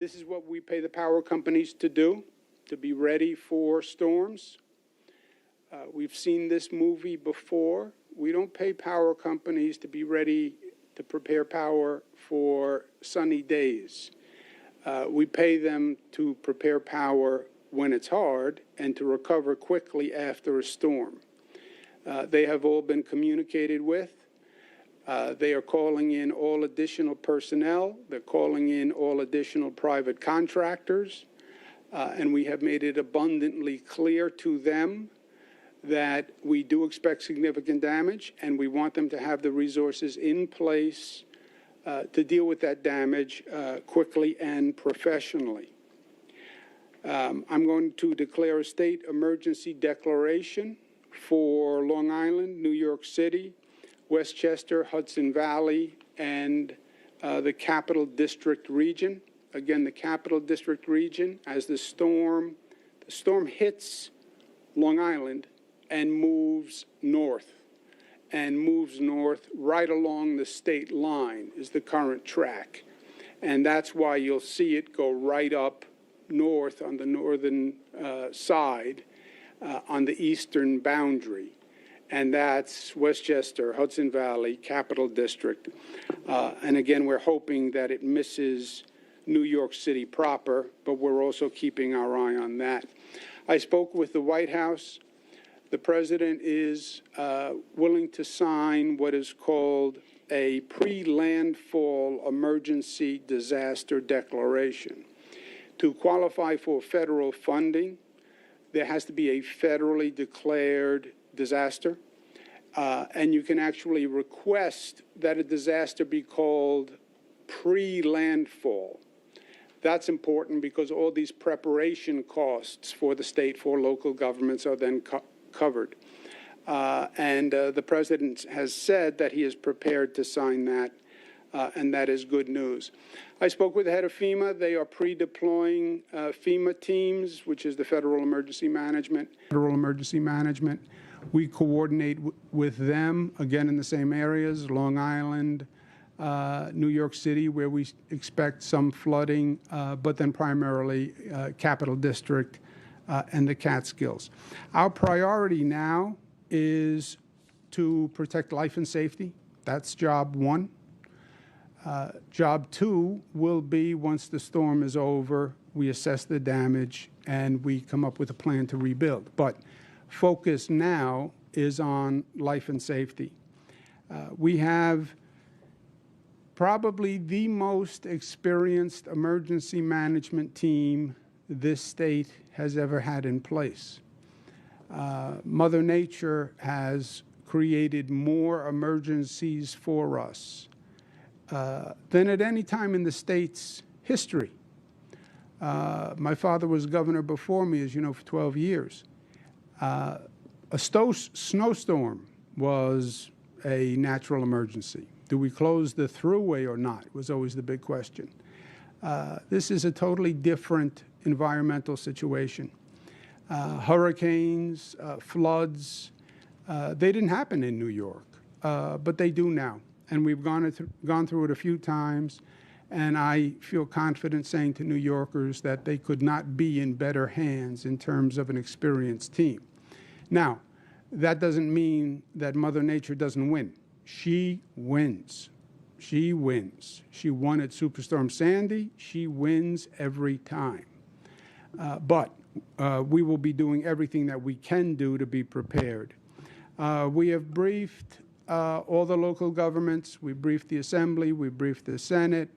This is what we pay the power companies to do, to be ready for storms. We've seen this movie before. We don't pay power companies to be ready to prepare power for sunny days. We pay them to prepare power when it's hard and to recover quickly after a storm. They have all been communicated with. They are calling in all additional personnel. They're calling in all additional private contractors. And we have made it abundantly clear to them that we do expect significant damage, and we want them to have the resources in place to deal with that damage quickly and professionally. I'm going to declare a state emergency declaration for Long Island, New York City, Westchester, Hudson Valley, and the Capital District region. Again, the Capital District region, as the storm hits Long Island and moves north right along the state line is the current track. And that's why you'll see it go right up north on the northern side on the eastern boundary. And that's Westchester, Hudson Valley, Capital District. And again, we're hoping that it misses New York City proper, but we're also keeping our eye on that. I spoke with the White House. The president is willing to sign what is called a pre-landfall emergency disaster declaration. To qualify for federal funding, there has to be a federally declared disaster, and you can actually request that a disaster be called pre-landfall. That's important because all these preparation costs for the state, for local governments are then covered. And the president has said that he is prepared to sign that, and that is good news. I spoke with the head of FEMA. They are pre-deploying FEMA teams, which is the Federal Emergency Management. We coordinate with them, again, in the same areas, Long Island, New York City, where we expect some flooding, but then primarily Capital District and the Catskills. Our priority now is to protect life and safety. That's job one. Job two will be, once the storm is over, we assess the damage and we come up with a plan to rebuild. But focus now is on life and safety. We have probably the most experienced emergency management team this state has ever had in place. Mother Nature has created more emergencies for us than at any time in the state's history. My father was governor before me, as you know, for 12 years. A snowstorm was a natural emergency. Do we close the thruway or not was always the big question. This is a totally different environmental situation. Hurricanes, floods, they didn't happen in New York, but they do now. And we've gone through it a few times, and I feel confident saying to New Yorkers that they could not be in better hands in terms of an experienced team. Now, that doesn't mean that Mother Nature doesn't win. She wins. She wins. She won at Superstorm Sandy. She wins every time. But we will be doing everything that we can do to be prepared. We have briefed all the local governments. We briefed the Assembly. We briefed the Senate.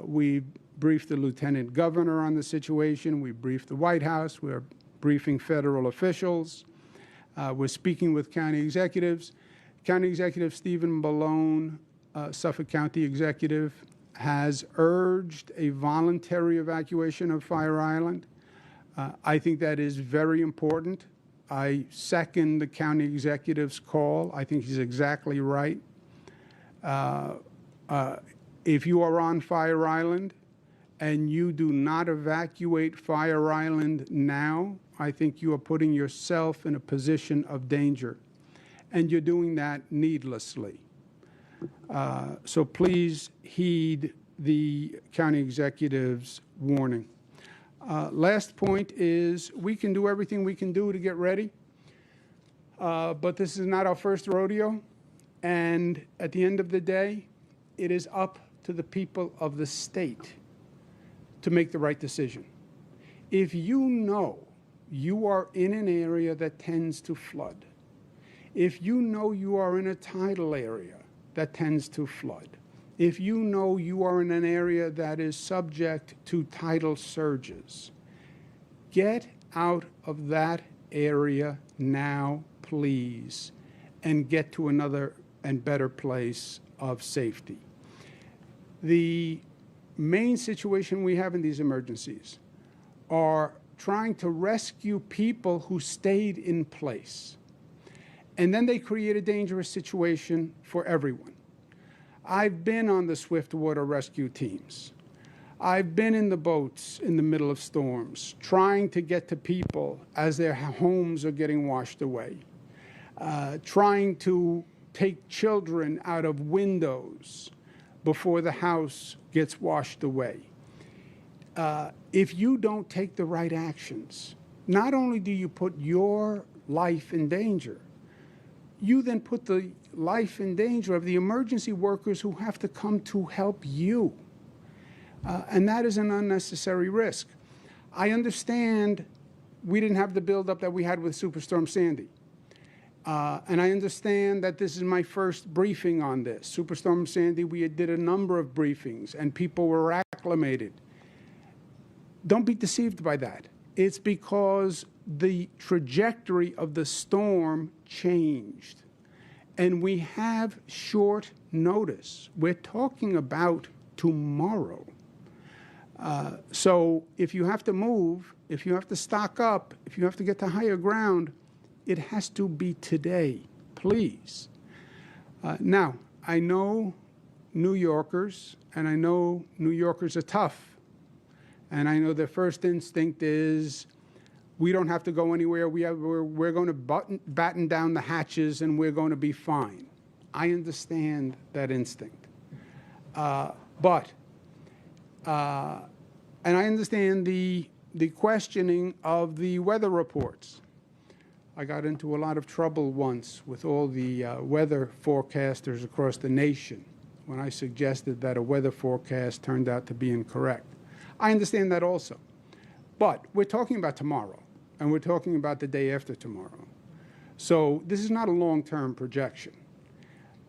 We briefed the Lieutenant Governor on the situation. We briefed the White House. We're briefing federal officials. We're speaking with county executives. County Executive Stephen Bellone, Suffolk County Executive, has urged a voluntary evacuation of Fire Island. I think that is very important. I second the county executive's call. I think he's exactly right. If you are on Fire Island and you do not evacuate Fire Island now, I think you are putting yourself in a position of danger. And you're doing that needlessly. So please heed the county executive's warning. Last point is we can do everything we can do to get ready, but this is not our first rodeo. And at the end of the day, it is up to the people of the state to make the right decision. If you know you are in an area that tends to flood, if you know you are in a tidal area that tends to flood, if you know you are in an area that is subject to tidal surges, get out of that area now, please, and get to another and better place of safety. The main situation we have in these emergencies are trying to rescue people who stayed in place. And then they create a dangerous situation for everyone. I've been on the swift water rescue teams. I've been in the boats in the middle of storms, trying to get to people as their homes are getting washed away, trying to take children out of windows before the house gets washed away. If you don't take the right actions, not only do you put your life in danger, you then put the life in danger of the emergency workers who have to come to help you. And that is an unnecessary risk. I understand we didn't have the buildup that we had with Superstorm Sandy. And I understand that this is my first briefing on this. Superstorm Sandy, we did a number of briefings, and people were acclimated. Don't be deceived by that. It's because the trajectory of the storm changed. And we have short notice. We're talking about tomorrow. So if you have to move, if you have to stock up, if you have to get to higher ground, it has to be today, please. Now, I know New Yorkers, and I know New Yorkers are tough. And I know their first instinct is, we don't have to go anywhere. We're going to batten down the hatches and we're going to be fine. I understand that instinct. And I understand the questioning of the weather reports. I got into a lot of trouble once with all the weather forecasters across the nation when I suggested that a weather forecast turned out to be incorrect. I understand that also. But we're talking about tomorrow, and we're talking about the day after tomorrow. So this is not a long-term projection.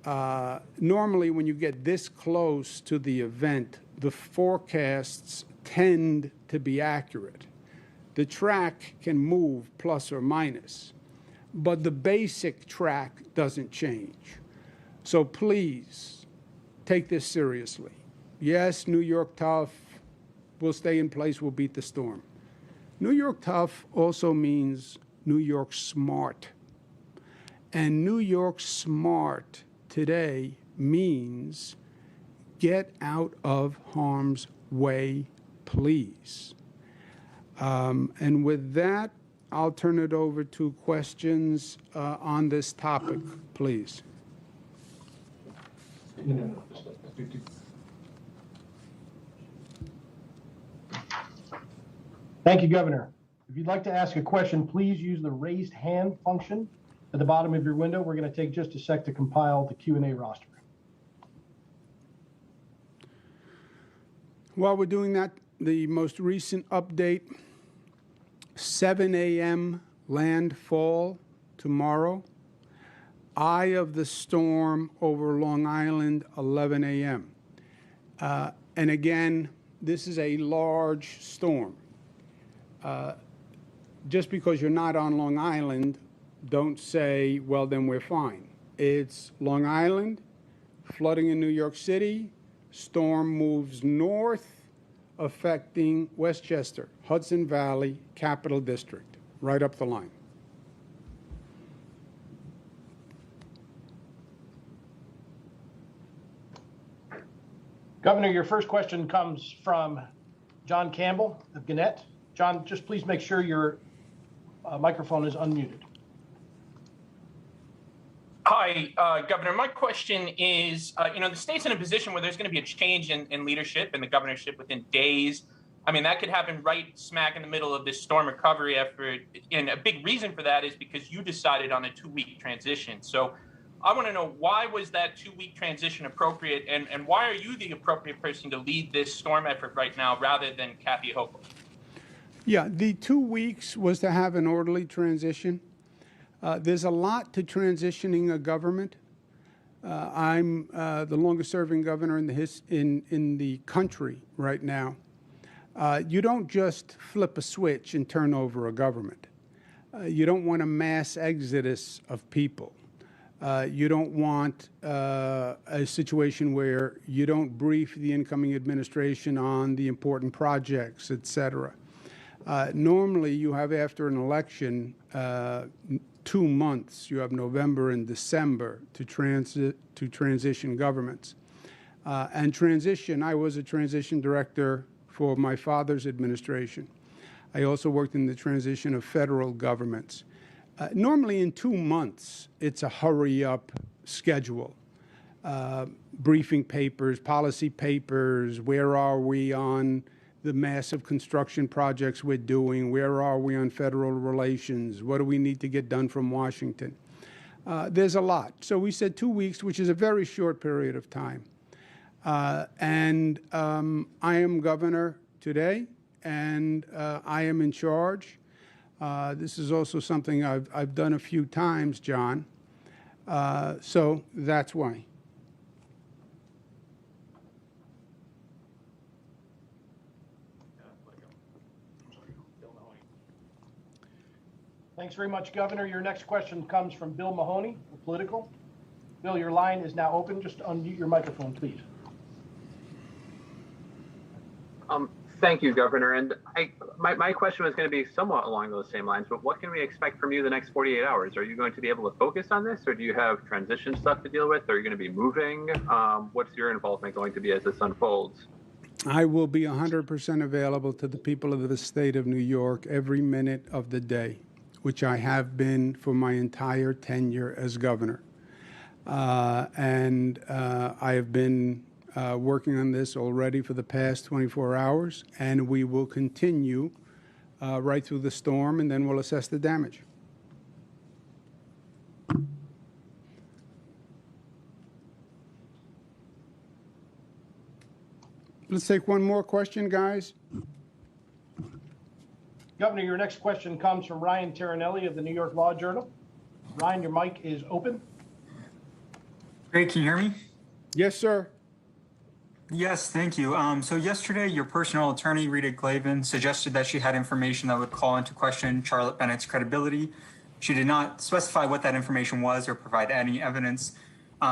Normally, when you get this close to the event, the forecasts tend to be accurate. The track can move plus or minus, but the basic track doesn't change. So please, take this seriously. Yes, New York tough. We'll stay in place, we'll beat the storm. New York tough also means New York smart. And New York smart today means get out of harm's way, please. And with that, I'll turn it over to questions on this topic, please. Thank you, Governor. If you'd like to ask a question, please use the raised hand function at the bottom of your window. We're going to take just a sec to compile the Q&A roster. While we're doing that, the most recent update, 7 a.m. landfall tomorrow. Eye of the storm over Long Island, 11 a.m. And again, this is a large storm. Just because you're not on Long Island, don't say, well, then we're fine. It's Long Island, flooding in New York City, storm moves north, affecting Westchester, Hudson Valley, Capital District, right up the line. Governor, your first question comes from John Campbell of Gannett. John, just please make sure your microphone is unmuted. Hi, Governor. My question is, the state's in a position where there's going to be a change in leadership and the governorship within days. I mean, that could happen right smack in the middle of this storm recovery effort. And a big reason for that is because you decided on a 2-week transition. So I want to know, why was that 2-week transition appropriate? And why are you the appropriate person to lead this storm effort right now rather than Kathy Hochul? Yeah, the 2 weeks was to have an orderly transition. There's a lot to transitioning a government. I'm the longest serving governor in the country right now. You don't just flip a switch and turn over a government. You don't want a mass exodus of people. You don't want a situation where you don't brief the incoming administration on the important projects, et cetera. Normally, you have, after an election, 2 months. You have November and December to transition governments. And transition, I was a transition director for my father's administration. I also worked in the transition of federal governments. Normally in 2 months, it's a hurry-up schedule. Briefing papers, policy papers, where are we on the massive construction projects we're doing, where are we on federal relations, what do we need to get done from Washington. There's a lot. So we said 2 weeks, which is a very short period of time. I am governor today, and I am in charge. This is also something I've done a few times, John. So that's why. Thanks very much, Governor. Your next question comes from Bill Mahoney, Political. Bill, your line is now open. Just unmute your microphone, please. Thank you, Governor. And my question was going to be somewhat along those same lines, but what can we expect from you the next 48 hours? Are you going to be able to focus on this, or do you have transition stuff to deal with? Are you going to be moving? What's your involvement going to be as this unfolds? I will be 100% available to the people of the state of New York every minute of the day, which I have been for my entire tenure as governor. I have been working on this already for the past 24 hours, and we will continue right through the storm, and then we'll assess the damage. Let's take one more question, guys. Governor, your next question comes from Ryan Terranelli of the New York Law Journal. Ryan, your mic is open. Great, can you hear me? Yes, sir. Yes, thank you. So yesterday, your personal attorney, Rita Glavin, suggested that she had information that would call into question Charlotte Bennett's credibility. She did not specify what that information was or provide any evidence.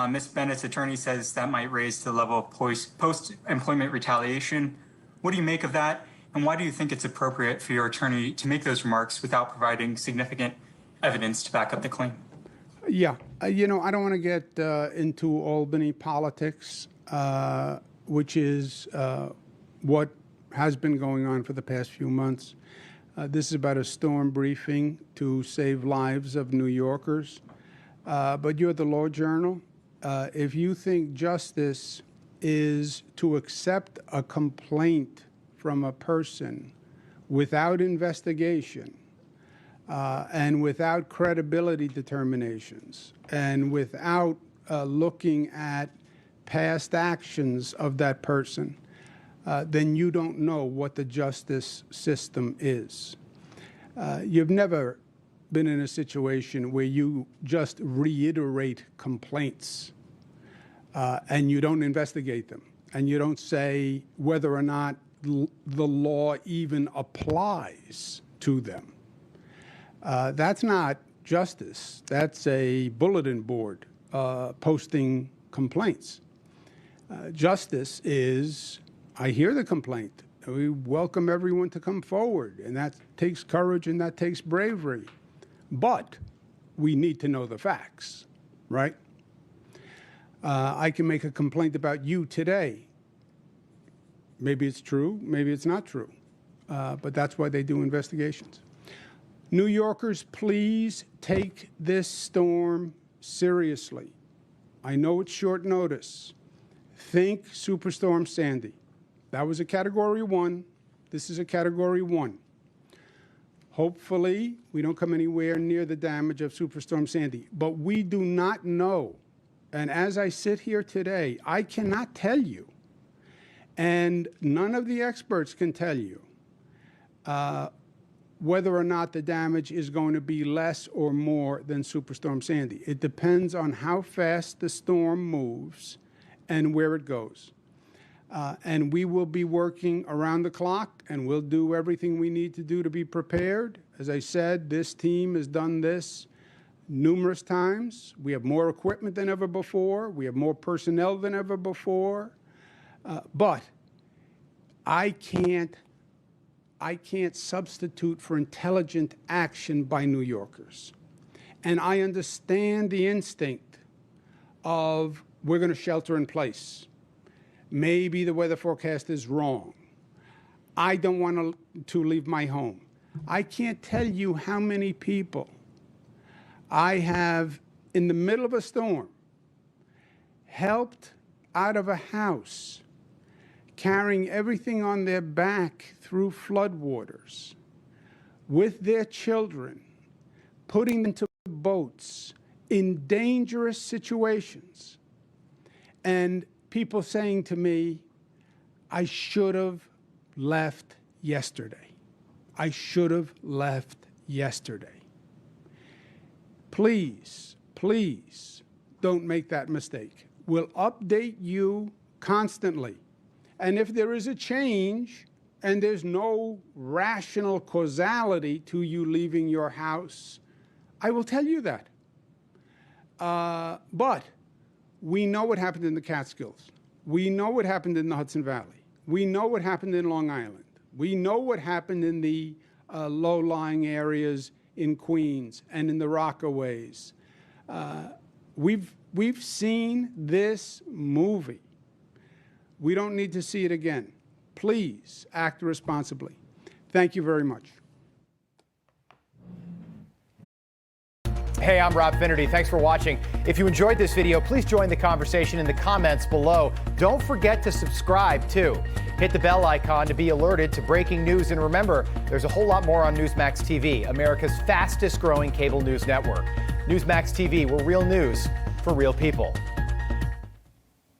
Ms. Bennett's attorney says that might raise to the level of post-employment retaliation. What do you make of that? And why do you think it's appropriate for your attorney to make those remarks without providing significant evidence to back up the claim? Yeah, I don't want to get into Albany politics, which is what has been going on for the past few months. This is about a storm briefing to save lives of New Yorkers. But you're the Law Journal. If you think justice is to accept a complaint from a person without investigation and without credibility determinations and without looking at past actions of that person, then you don't know what the justice system is. You've never been in a situation where you just reiterate complaints and you don't investigate them and you don't say whether or not the law even applies to them. That's not justice. That's a bulletin board posting complaints. Justice is, I hear the complaint. We welcome everyone to come forward, and that takes courage and that takes bravery. But we need to know the facts, right? I can make a complaint about you today. Maybe it's true, maybe it's not true. But that's why they do investigations. New Yorkers, please take this storm seriously, I know it's short notice, think Superstorm Sandy. That was a Category 1. This is a Category 1. Hopefully, we don't come anywhere near the damage of Superstorm Sandy. But we do not know. And as I sit here today, I cannot tell you, and none of the experts can tell you, whether or not the damage is going to be less or more than Superstorm Sandy. It depends on how fast the storm moves and where it goes. And we will be working around the clock, and we'll do everything we need to do to be prepared. As I said, this team has done this numerous times. We have more equipment than ever before. We have more personnel than ever before. But I can't substitute for intelligent action by New Yorkers. And I understand the instinct of we're going to shelter in place. Maybe the weather forecast is wrong. I don't want to leave my home. I can't tell you how many people I have, in the middle of a storm, helped out of a house, carrying everything on their back through floodwaters, with their children, putting them into boats in dangerous situations, and people saying to me, I should have left yesterday. I should have left yesterday. Please, please don't make that mistake. We'll update you constantly. And if there is a change and there's no rational causality to you leaving your house, I will tell you that. But we know what happened in the Catskills. We know what happened in the Hudson Valley. We know what happened in Long Island. We know what happened in the low-lying areas in Queens and in the Rockaways. We've seen this movie. We don't need to see it again. Please act responsibly. Thank you very much. Hey, I'm Rob Finnerty. Thanks for watching. If you enjoyed this video, please join the conversation in the comments below. Don't forget to subscribe, too. Hit the bell icon to be alerted to breaking news. And remember, there's a whole lot more on Newsmax TV, America's fastest growing cable news network. Newsmax TV, we're real news for real people.